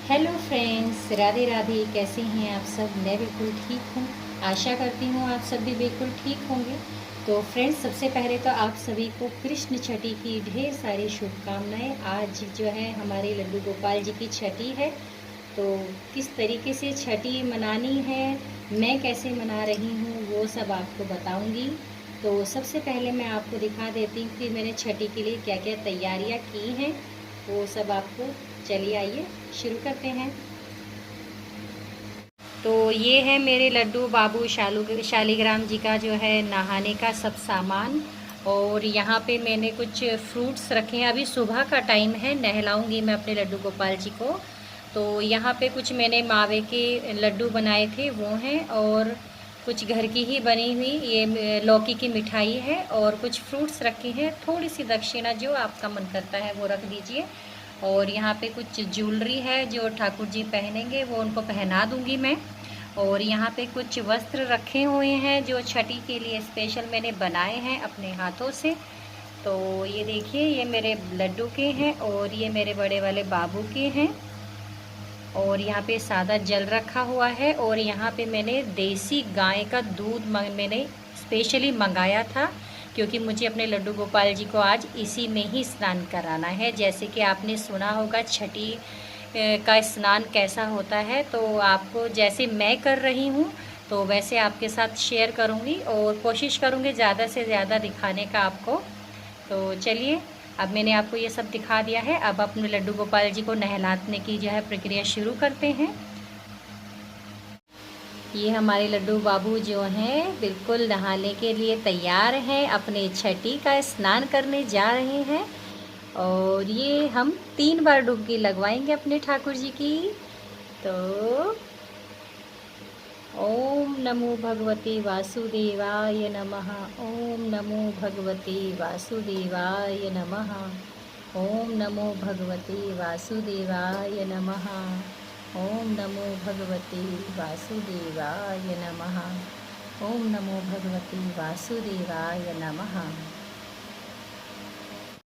Hello friends, Radhe Radhe. कैसे हैं आप सब? मैं बिल्कुल ठीक हूँ। आशा करती हूँ आप सब भी बिल्कुल ठीक होंगे। तो फ्रेंड्स, सबसे पहले तो आप सभी को कृष्ण छठी की ढेर सारी शुभकामनाएं। आज जो है हमारे लड्डू गोपाल जी की छठी है, तो किस तरीके से छठी मनानी है, मैं कैसे मना रही हूँ, वो सब आपको बताऊँगी। तो सबसे पहले मैं आपको दिखा देती हूँ कि मैंने छठी के लिए क्या क्या तैयारियाँ की हैं, वो सब आपको। चलिए आइए शुरू करते हैं। तो ये है मेरे लड्डू बाबू शालिग्राम जी का जो है नहाने का सब सामान। और यहाँ पे मैंने कुछ फ्रूट्स रखे हैं। अभी सुबह का टाइम है, नहलाऊंगी मैं अपने लड्डू गोपाल जी को। तो यहाँ पे कुछ मैंने मावे के लड्डू बनाए थे, वो हैं। और कुछ घर की ही बनी हुई ये लौकी की मिठाई है, और कुछ फ्रूट्स रखे हैं। थोड़ी सी दक्षिणा जो आपका मन करता है वो रख दीजिए। और यहाँ पे कुछ ज्वेलरी है जो ठाकुर जी पहनेंगे, वो उनको पहना दूंगी मैं। और यहाँ पे कुछ वस्त्र रखे हुए हैं जो छठी के लिए स्पेशल मैंने बनाए हैं अपने हाथों से। तो ये देखिए, ये मेरे लड्डू के हैं और ये मेरे बड़े वाले बाबू के हैं। और यहाँ पे सादा जल रखा हुआ है। और यहाँ पे मैंने देसी गाय का दूध मैंने स्पेशली मंगाया था, क्योंकि मुझे अपने लड्डू गोपाल जी को आज इसी में ही स्नान कराना है। जैसे कि आपने सुना होगा छठी का स्नान कैसा होता है, तो आपको जैसे मैं कर रही हूँ तो वैसे आपके साथ शेयर करूँगी, और कोशिश करूँगी ज़्यादा से ज़्यादा दिखाने का आपको। तो चलिए, अब मैंने आपको ये सब दिखा दिया है। अब अपने लड्डू गोपाल जी को नहलाने की जो है प्रक्रिया शुरू करते हैं। ये हमारे लड्डू बाबू जो हैं बिल्कुल नहाने के लिए तैयार हैं, अपने छठी का स्नान करने जा रहे हैं। और ये हम 3 बार डुबकी लगवाएंगे अपने ठाकुर जी की। तो ओम नमो भगवते वासुदेवाय नमः। ओम नमो भगवते वासुदेवाय नमः। ओम नमो भगवते वासुदेवाय नमः। ओम नमो भगवते वासुदेवाय नमः। ओम नमो भगवते वासुदेवाय नमः।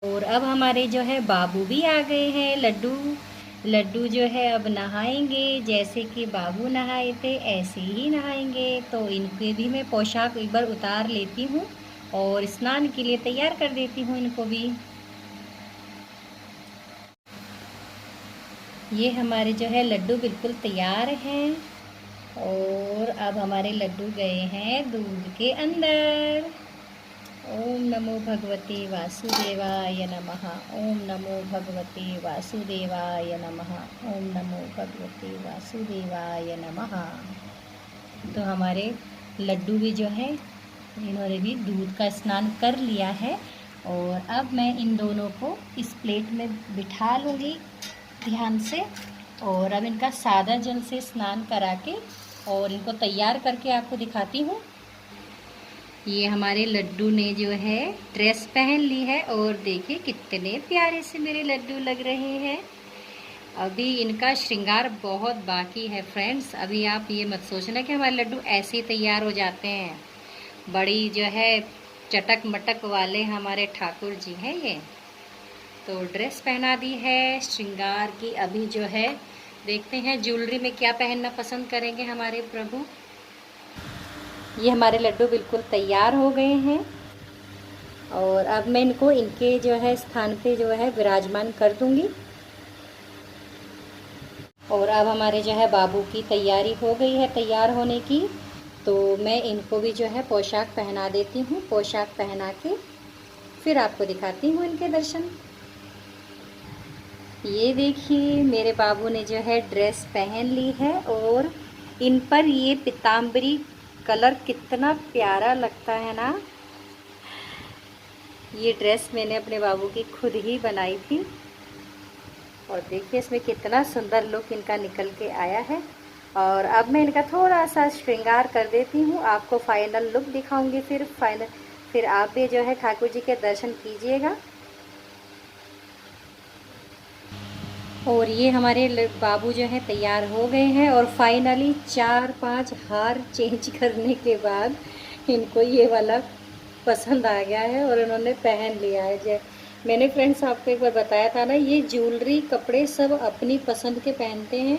और अब हमारे जो है बाबू भी आ गए हैं। लड्डू लड्डू जो है अब नहाएंगे, जैसे कि बाबू नहाए थे ऐसे ही नहाएंगे। तो इनके भी मैं पोशाक एक बार उतार लेती हूँ और स्नान के लिए तैयार कर देती हूँ इनको भी। ये हमारे जो है लड्डू बिल्कुल तैयार हैं। और अब हमारे लड्डू गए हैं दूध के अंदर। ओम नमो भगवते वासुदेवाय नमः। ओम नमो भगवते वासुदेवाय नमः। ओम नमो भगवते वासुदेवाय नमः। तो हमारे लड्डू भी जो है, इन्होंने भी दूध का स्नान कर लिया है। और अब मैं इन दोनों को इस प्लेट में बिठा लूँगी ध्यान से। और अब इनका सादा जल से स्नान करा के और इनको तैयार करके आपको दिखाती हूँ। ये हमारे लड्डू ने जो है ड्रेस पहन ली है, और देखिए कितने प्यारे से मेरे लड्डू लग रहे हैं। अभी इनका श्रृंगार बहुत बाकी है फ्रेंड्स। अभी आप ये मत सोचना कि हमारे लड्डू ऐसे ही तैयार हो जाते हैं। बड़ी जो है चटक मटक वाले हमारे ठाकुर जी हैं ये। तो ड्रेस पहना दी है श्रृंगार की। अभी जो है देखते हैं ज्वेलरी में क्या पहनना पसंद करेंगे हमारे प्रभु। ये हमारे लड्डू बिल्कुल तैयार हो गए हैं। और अब मैं इनको इनके जो है स्थान पे जो है विराजमान कर दूंगी। और अब हमारे जो है बाबू की तैयारी हो गई है तैयार होने की। तो मैं इनको भी जो है पोशाक पहना देती हूँ। पोशाक पहना के फिर आपको दिखाती हूँ इनके दर्शन। ये देखिए, मेरे बाबू ने जो है ड्रेस पहन ली है, और इन पर ये पीताम्बरी कलर कितना प्यारा लगता है ना। ये ड्रेस मैंने अपने बाबू की खुद ही बनाई थी। और देखिए इसमें कितना सुंदर लुक इनका निकल के आया है। और अब मैं इनका थोड़ा सा श्रृंगार कर देती हूँ, आपको फाइनल लुक दिखाऊंगी। फिर आप भी जो है ठाकुर जी के दर्शन कीजिएगा। और ये हमारे बाबू जो है तैयार हो गए हैं। और फाइनली 4-5 हार चेंज करने के बाद इनको ये वाला पसंद आ गया है और उन्होंने पहन लिया है। मैंने फ्रेंड्स आपको एक बार बताया था ना, ये ज्वेलरी कपड़े सब अपनी पसंद के पहनते हैं।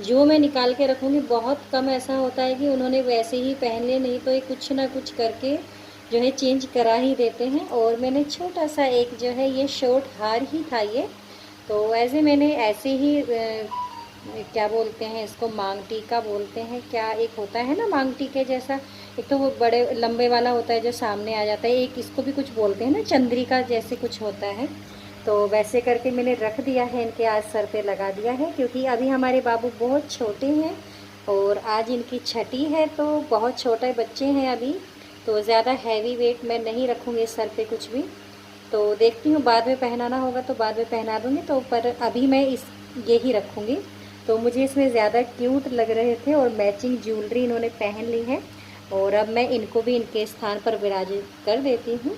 जो मैं निकाल के रखूँगी बहुत कम ऐसा होता है कि उन्होंने वैसे ही पहन ले, नहीं तो ये कुछ ना कुछ करके जो है चेंज करा ही देते हैं। और मैंने छोटा सा एक जो है ये शॉर्ट हार ही था ये, तो ऐसे मैंने ऐसे ही क्या बोलते हैं इसको, मांग टीका बोलते हैं क्या, एक होता है ना मांग टीके जैसा, एक तो वो बड़े लंबे वाला होता है जो सामने आ जाता है, एक इसको भी कुछ बोलते हैं ना चंद्रिका जैसे कुछ होता है। तो वैसे करके मैंने रख दिया है, इनके आज सर पे लगा दिया है, क्योंकि अभी हमारे बाबू बहुत छोटे हैं और आज इनकी छठी है, तो बहुत छोटे बच्चे हैं अभी, तो ज़्यादा हैवी वेट मैं नहीं रखूँगी सर पे कुछ भी। तो देखती हूँ बाद में पहनाना होगा तो बाद में पहना दूँगी, तो पर अभी मैं ये ही रखूँगी। तो मुझे इसमें ज़्यादा क्यूट लग रहे थे और मैचिंग ज्वेलरी इन्होंने पहन ली है, और अब मैं इनको भी इनके स्थान पर विराजित कर देती हूँ।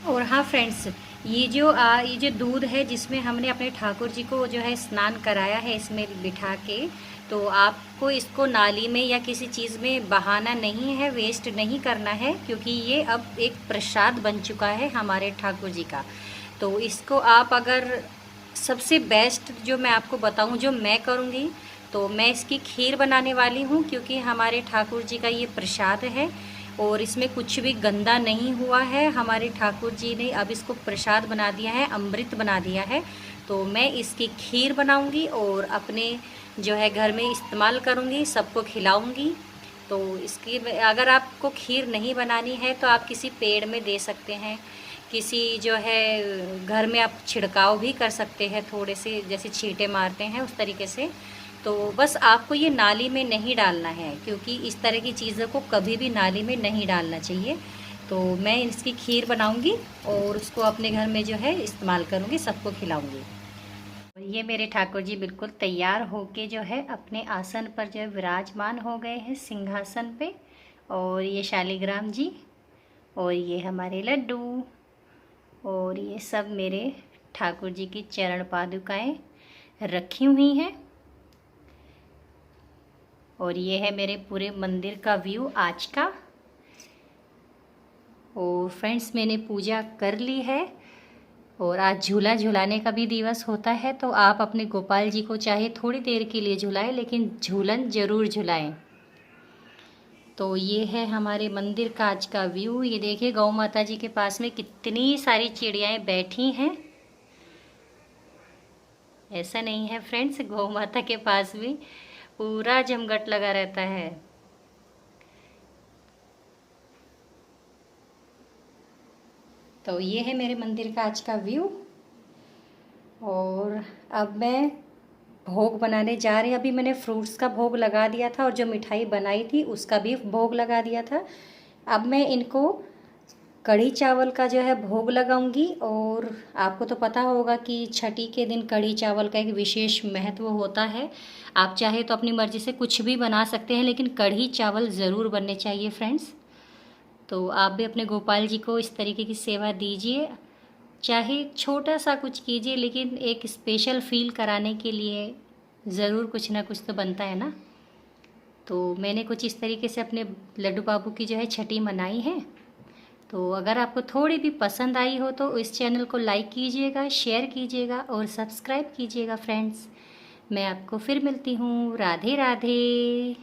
और हाँ फ्रेंड्स, ये जो दूध है जिसमें हमने अपने ठाकुर जी को जो है स्नान कराया है इसमें बिठा के, तो आपको इसको नाली में या किसी चीज़ में बहाना नहीं है, वेस्ट नहीं करना है, क्योंकि ये अब एक प्रसाद बन चुका है हमारे ठाकुर जी का। तो इसको आप अगर, सबसे बेस्ट जो मैं आपको बताऊं जो मैं करूंगी, तो मैं इसकी खीर बनाने वाली हूं, क्योंकि हमारे ठाकुर जी का ये प्रसाद है और इसमें कुछ भी गंदा नहीं हुआ है। हमारे ठाकुर जी ने अब इसको प्रसाद बना दिया है, अमृत बना दिया है। तो मैं इसकी खीर बनाऊंगी और अपने जो है घर में इस्तेमाल करूंगी, सबको खिलाऊंगी। तो इसकी, अगर आपको खीर नहीं बनानी है तो आप किसी पेड़ में दे सकते हैं, किसी जो है घर में आप छिड़काव भी कर सकते हैं, थोड़े से जैसे छींटे मारते हैं उस तरीके से। तो बस आपको ये नाली में नहीं डालना है, क्योंकि इस तरह की चीज़ों को कभी भी नाली में नहीं डालना चाहिए। तो मैं इसकी खीर बनाऊंगी और उसको अपने घर में जो है इस्तेमाल करूंगी, सबको खिलाऊंगी। और ये मेरे ठाकुर जी बिल्कुल तैयार होके जो है अपने आसन पर जो है विराजमान हो गए हैं सिंहासन पे। और ये शालिग्राम जी, और ये हमारे लड्डू, और ये सब मेरे ठाकुर जी की चरण पादुकाएं रखी हुई हैं। और ये है मेरे पूरे मंदिर का व्यू आज का। और फ्रेंड्स, मैंने पूजा कर ली है और आज झूला झुलाने का भी दिवस होता है, तो आप अपने गोपाल जी को चाहे थोड़ी देर के लिए झुलाएं, लेकिन झूलन ज़रूर झुलाएं। तो ये है हमारे मंदिर का आज का व्यू। ये देखिए गौ माता जी के पास में कितनी सारी चिड़ियाएं बैठी हैं। ऐसा नहीं है फ्रेंड्स, गौ माता के पास भी पूरा जमघट लगा रहता है। तो ये है मेरे मंदिर का आज का व्यू। और अब मैं भोग बनाने जा रही हूँ। अभी मैंने फ्रूट्स का भोग लगा दिया था और जो मिठाई बनाई थी उसका भी भोग लगा दिया था। अब मैं इनको कढ़ी चावल का जो है भोग लगाऊंगी। और आपको तो पता होगा कि छठी के दिन कढ़ी चावल का एक विशेष महत्व होता है। आप चाहे तो अपनी मर्ज़ी से कुछ भी बना सकते हैं, लेकिन कढ़ी चावल ज़रूर बनने चाहिए फ्रेंड्स। तो आप भी अपने गोपाल जी को इस तरीके की सेवा दीजिए, चाहे छोटा सा कुछ कीजिए, लेकिन एक स्पेशल फील कराने के लिए ज़रूर कुछ ना कुछ तो बनता है ना। तो मैंने कुछ इस तरीके से अपने लड्डू बाबू की जो है छठी मनाई है। तो अगर आपको थोड़ी भी पसंद आई हो तो इस चैनल को लाइक कीजिएगा, शेयर कीजिएगा और सब्सक्राइब कीजिएगा फ्रेंड्स। मैं आपको फिर मिलती हूँ। राधे राधे।